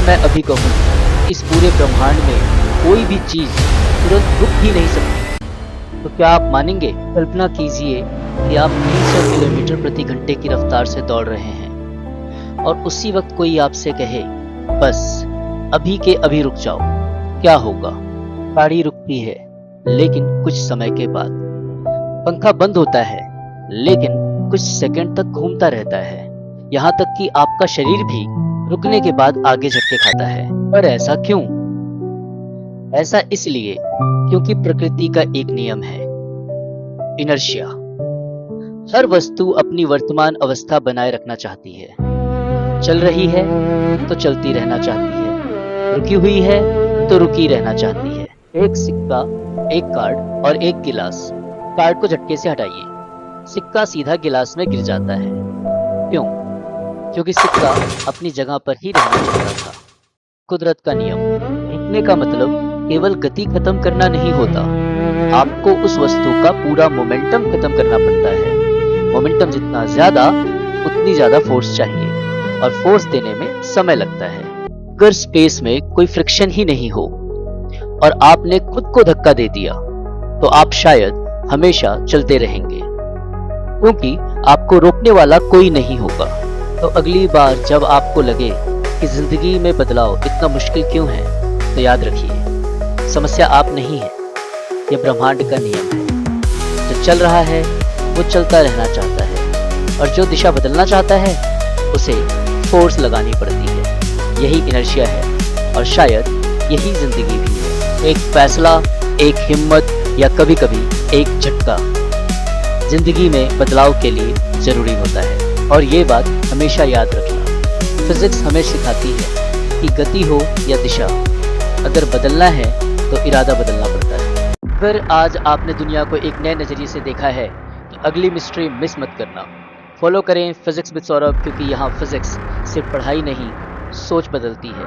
मैं अभी कहूँ इस पूरे ब्रह्मांड में कोई भी चीज तुरंत रुक ही नहीं सकती, तो क्या आप मानेंगे? कल्पना कीजिए कि आप 300 किलोमीटर प्रति घंटे की रफ्तार से दौड़ रहे हैं और उसी वक्त कोई आपसे कहे बस अभी के अभी रुक जाओ, क्या होगा? गाड़ी रुकती है, लेकिन कुछ समय के बाद पंखा बंद होता है, लेकिन कुछ सेकंड तक घूमता रहता है। यहाँ तक कि आपका शरीर भी रुकने के बाद आगे झटके खाता है। पर ऐसा क्यों? ऐसा इसलिए क्योंकि प्रकृति का एक नियम है, इनर्शिया। हर वस्तु अपनी वर्तमान अवस्था बनाए रखना चाहती है। चल रही है तो चलती रहना चाहती है, रुकी हुई है तो रुकी रहना चाहती है। एक सिक्का, एक कार्ड और एक गिलास। कार्ड को झटके से हटाइए, सिक्का सीधा गिलास में गिर जाता है। क्यों? क्योंकि सिक्का अपनी जगह पर ही रहना चाहता था। कुदरत का नियम। रुकने का मतलब केवल गति खत्म करना नहीं होता, आपको उस वस्तु का पूरा मोमेंटम खत्म करना पड़ता है। मोमेंटम जितना ज्यादा उतनी ज्यादा फोर्स चाहिए और फोर्स देने में समय लगता है। अगर स्पेस में कोई फ्रिक्शन ही नहीं हो और आपने खुद को धक्का दे दिया तो आप शायद हमेशा चलते रहेंगे, क्योंकि आपको रोकने वाला कोई नहीं होगा। तो अगली बार जब आपको लगे कि जिंदगी में बदलाव इतना मुश्किल क्यों है, तो याद रखिए समस्या आप नहीं है, यह ब्रह्मांड का नियम है। जो चल रहा है वो चलता रहना चाहता है और जो दिशा बदलना चाहता है उसे फोर्स लगानी पड़ती है। यही इनर्शिया है और शायद यही जिंदगी भी है। एक फैसला, एक हिम्मत या कभी कभी एक झटका जिंदगी में बदलाव के लिए जरूरी होता है। और ये बात हमेशा याद रखना, फिजिक्स हमें सिखाती है कि गति हो या दिशा, अगर बदलना है तो इरादा बदलना पड़ता है। अगर आज आपने दुनिया को एक नए नजरिए से देखा है तो अगली मिस्ट्री मिस मत करना। फॉलो करें फिजिक्स विद सौरभ, क्योंकि यहाँ फिजिक्स सिर्फ पढ़ाई नहीं, सोच बदलती है।